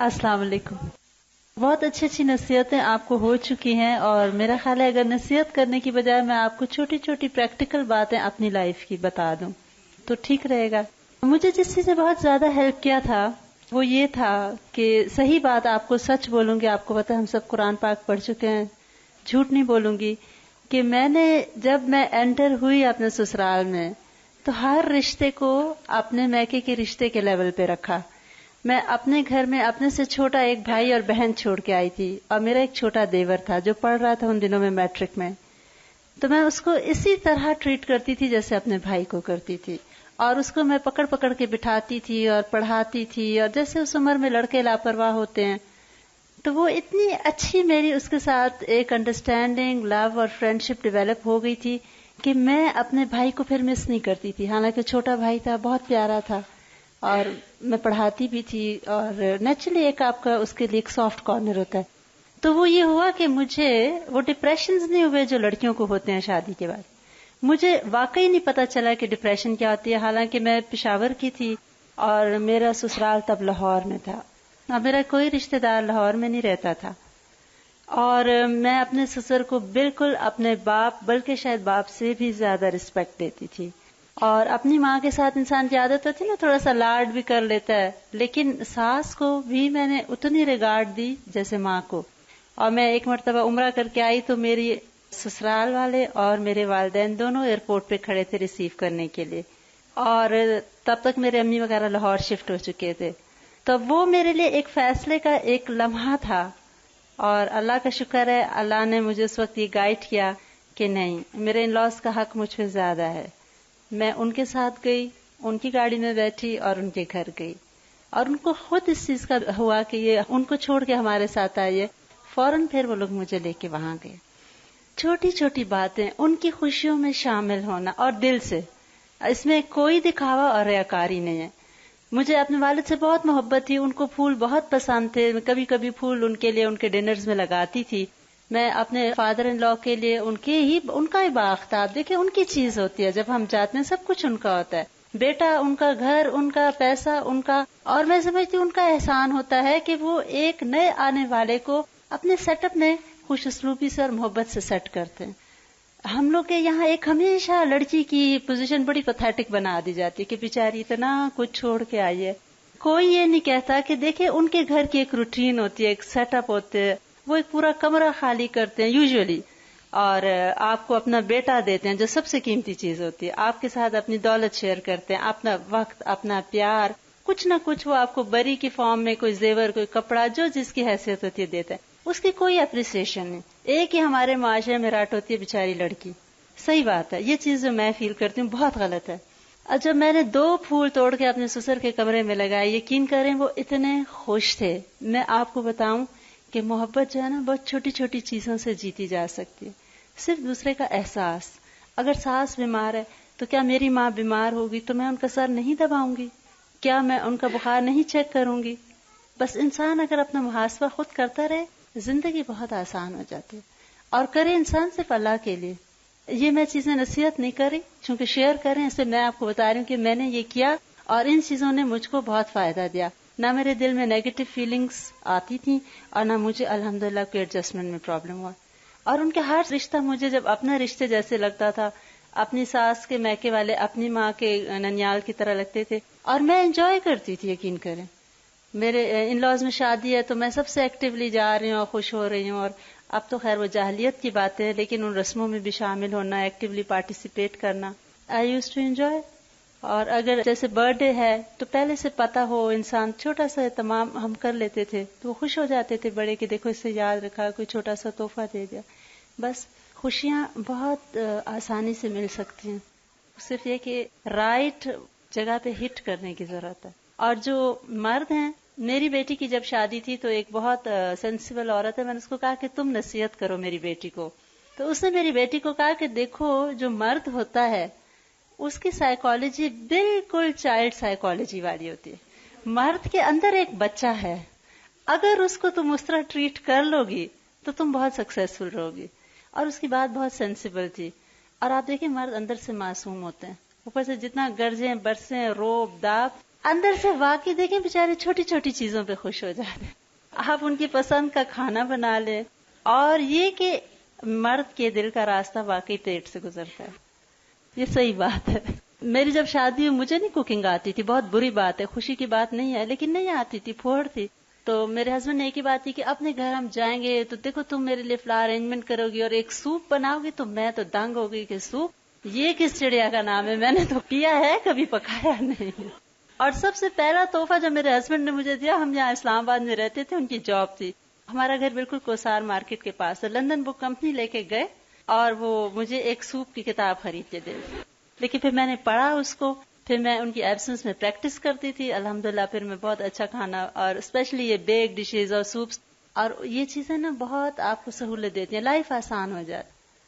السلام علیکم. بہت اچھی اچھی نصیحتیں آپ کو ہو چکی ہیں، اور میرا خیال ہے اگر نصیحت کرنے کی بجائے میں آپ کو چھوٹی چھوٹی پریکٹیکل باتیں اپنی لائف کی بتا دوں تو ٹھیک رہے گا. مجھے جس چیز نے بہت زیادہ ہیلپ کیا تھا وہ یہ تھا کہ صحیح بات آپ کو سچ بولوں گی. آپ کو پتا ہم سب قرآن پاک پڑھ چکے ہیں، جھوٹ نہیں بولوں گی کہ جب میں انٹر ہوئی اپنے سسرال میں تو ہر رشتے کو اپنے میکے کے رشتے کے لیول پہ رکھا. میں اپنے گھر میں اپنے سے چھوٹا ایک بھائی اور بہن چھوڑ کے آئی تھی، اور میرا ایک چھوٹا دیور تھا جو پڑھ رہا تھا ان دنوں میں میٹرک میں. تو میں اس کو اسی طرح ٹریٹ کرتی تھی جیسے اپنے بھائی کو کرتی تھی، اور اس کو میں پکڑ پکڑ کے بٹھاتی تھی اور پڑھاتی تھی. اور جیسے اس عمر میں لڑکے لاپرواہ ہوتے ہیں، تو وہ اتنی اچھی میری اس کے ساتھ ایک انڈرسٹینڈنگ، لو اور فرینڈشپ ڈیولپ ہو گئی تھی کہ میں اپنے بھائی کو پھر مس نہیں کرتی تھی. حالانکہ چھوٹا بھائی تھا، بہت پیارا تھا، اور میں پڑھاتی بھی تھی، اور نیچرلی ایک آپ کا اس کے لیے ایک سافٹ کارنر ہوتا ہے. تو وہ یہ ہوا کہ مجھے وہ ڈپریشنز نہیں ہوئے جو لڑکیوں کو ہوتے ہیں شادی کے بعد. مجھے واقعی نہیں پتا چلا کہ ڈپریشن کیا ہوتی ہے. حالانکہ میں پشاور کی تھی اور میرا سسرال تب لاہور میں تھا، اور میرا کوئی رشتہ دار لاہور میں نہیں رہتا تھا، اور میں اپنے سسر کو بالکل اپنے باپ، بلکہ شاید باپ سے بھی زیادہ رسپیکٹ دیتی تھی. اور اپنی ماں کے ساتھ انسان کی عادت ہوتی ہے نا، تھوڑا سا لاڈ بھی کر لیتا ہے، لیکن ساس کو بھی میں نے اتنی ریگارڈ دی جیسے ماں کو. اور میں ایک مرتبہ عمرہ کر کے آئی تو میری سسرال والے اور میرے والدین دونوں ایئرپورٹ پہ کھڑے تھے ریسیو کرنے کے لیے، اور تب تک میرے امی وغیرہ لاہور شفٹ ہو چکے تھے. تو وہ میرے لیے ایک فیصلے کا ایک لمحہ تھا، اور اللہ کا شکر ہے اللہ نے مجھے اس وقت یہ گائیڈ کیا کہ نہیں، میرے ان لاس کا حق مجھ پہ زیادہ ہے. میں ان کے ساتھ گئی، ان کی گاڑی میں بیٹھی اور ان کے گھر گئی، اور ان کو خود اس چیز کا ہوا کہ یہ ان کو چھوڑ کے ہمارے ساتھ آئیے. فوراً پھر وہ لوگ مجھے لے کے وہاں گئے. چھوٹی چھوٹی باتیں، ان کی خوشیوں میں شامل ہونا اور دل سے، اس میں کوئی دکھاوا اور ریاکاری نہیں ہے. مجھے اپنے والد سے بہت محبت تھی، ان کو پھول بہت پسند تھے. میں کبھی کبھی پھول ان کے لیے ان کے ڈنرز میں لگاتی تھی. میں اپنے فادر ان لا کے لیے ان کا ہی باغ تھا. آپ دیکھیں ان کی چیز ہوتی ہے، جب ہم جاتے ہیں سب کچھ ان کا ہوتا ہے، بیٹا ان کا، گھر ان کا، پیسہ ان کا. اور میں سمجھتی ہوں ان کا احسان ہوتا ہے کہ وہ ایک نئے آنے والے کو اپنے سیٹ اپ میں خوش اسلوبی سے اور محبت سے سیٹ کرتے ہیں. ہم لوگ کے یہاں ایک ہمیشہ لڑکی کی پوزیشن بڑی پیتھیٹک بنا دی جاتی ہے کہ بیچاری اتنا کچھ چھوڑ کے آئی ہے. کوئی یہ نہیں کہتا کہ دیکھیں ان کے گھر کی ایک روٹین ہوتی ہے، ایک سیٹ اپ ہوتے ہے. وہ ایک پورا کمرہ خالی کرتے ہیں یوزولی، اور آپ کو اپنا بیٹا دیتے ہیں جو سب سے قیمتی چیز ہوتی ہے. آپ کے ساتھ اپنی دولت شیئر کرتے ہیں، اپنا وقت، اپنا پیار، کچھ نہ کچھ وہ آپ کو بری کی فارم میں کوئی زیور، کوئی کپڑا، جو جس کی حیثیت ہوتی ہے دیتا ہے. اس کی کوئی اپریسیشن نہیں. ایک ہی ہمارے معاشرے میں راٹ ہوتی ہے بیچاری لڑکی. صحیح بات ہے، یہ چیز جو میں فیل کرتی ہوں بہت غلط ہے. اور جب میں نے 2 پھول توڑ کے اپنے سسر کے کمرے میں لگائے، یقین کریں وہ اتنے خوش تھے. میں آپ کو بتاؤں کہ محبت جو ہے نا بہت چھوٹی چھوٹی چیزوں سے جیتی جا سکتی ہے. صرف دوسرے کا احساس. اگر ساس بیمار ہے تو کیا میری ماں بیمار ہوگی تو میں ان کا سر نہیں دباؤں گی؟ کیا میں ان کا بخار نہیں چیک کروں گی؟ بس انسان اگر اپنا محاسبہ خود کرتا رہے، زندگی بہت آسان ہو جاتی ہے. اور کرے انسان صرف اللہ کے لیے. یہ میں چیزیں نصیحت نہیں کر رہی، چونکہ شیئر کریں اس سے میں آپ کو بتا رہی ہوں کہ میں نے یہ کیا، اور ان چیزوں نے مجھ کو بہت فائدہ دیا. نہ میرے دل میں نیگیٹو فیلنگز آتی تھیں، اور نہ مجھے الحمدللہ کوئی ایڈجسٹمنٹ میں پرابلم ہوا. اور ان کے ہر رشتہ مجھے جب اپنا رشتے جیسے لگتا تھا، اپنی ساس کے میکے والے اپنی ماں کے ننیال کی طرح لگتے تھے، اور میں انجوائے کرتی تھی. یقین کریں میرے ان لاز میں شادی ہے تو میں سب سے ایکٹیولی جا رہی ہوں اور خوش ہو رہی ہوں. اور اب تو خیر وہ جاہلیت کی بات ہے، لیکن ان رسموں میں بھی شامل ہونا، ایکٹیولی پارٹیسپیٹ کرنا، آئی یوز ٹو انجوائے. اور اگر جیسے برتھ ڈے ہے تو پہلے سے پتا ہو، انسان چھوٹا سا اہتمام ہم کر لیتے تھے تو وہ خوش ہو جاتے تھے بڑے کہ دیکھو اس سے یاد رکھا، کوئی چھوٹا سا تحفہ دے دیا. بس خوشیاں بہت آسانی سے مل سکتی ہیں، صرف یہ کہ رائٹ جگہ پہ ہٹ کرنے کی ضرورت ہے. اور جو مرد ہیں، میری بیٹی کی جب شادی تھی تو ایک بہت سینسیبل عورت ہے، میں نے اس کو کہا کہ تم نصیحت کرو میری بیٹی کو. تو اس نے میری بیٹی کو کہا کہ دیکھو جو مرد ہوتا ہے اس کی سائیکالوجی بالکل چائلڈ سائیکالوجی والی ہوتی ہے. مرد کے اندر ایک بچہ ہے، اگر اس کو تم اس طرح ٹریٹ کر لو گی تو تم بہت سکسیسفل رہو گی. اور اس کی بات بہت سینسیبل تھی. اور آپ دیکھیں مرد اندر سے معصوم ہوتے ہیں، اوپر سے جتنا گرجیں برسیں روب داپ اندر سے واقعی دیکھیں بیچارے چھوٹی چھوٹی چیزوں پہ خوش ہو جاتے ہیں. آپ ان کی پسند کا کھانا بنا لیں. اور یہ کہ مرد کے دل کا راستہ واقعی پیٹ سے گزرتا ہے، یہ صحیح بات ہے. میری جب شادی ہوئی مجھے نہیں کوکنگ آتی تھی، بہت بری بات ہے، خوشی کی بات نہیں ہے، لیکن نہیں آتی تھی، پھوڑ تھی. تو میرے ہسبینڈ نے ایک ہی بات تھی کہ اپنے گھر ہم جائیں گے تو دیکھو تم میرے لیے فلاور ارینجمنٹ کرو گی اور ایک سوپ بناؤ گی. تو میں تو دنگ ہو گئی کہ سوپ، یہ کس چڑیا کا نام ہے، میں نے تو پیا ہے کبھی پکایا نہیں. اور سب سے پہلا تحفہ جو میرے ہسبینڈ نے مجھے دیا، ہم یہاں اسلام آباد میں رہتے تھے، ان کی جاب تھی، ہمارا گھر بالکل کوسار مارکیٹ کے پاس، تو لندن بک کمپنی لے کے گئے اور وہ مجھے ایک سوپ کی کتاب خرید کے دے. لیکن پھر میں نے پڑھا اس کو، پھر میں ان کی ایبسنس میں پریکٹس کرتی تھی، الحمدللہ پھر میں بہت اچھا کھانا، اور اسپیشلی یہ بیک ڈشز اور سوپس اور یہ چیزیں نا بہت آپ کو سہولت دیتی ہیں، لائف آسان ہو جاتی.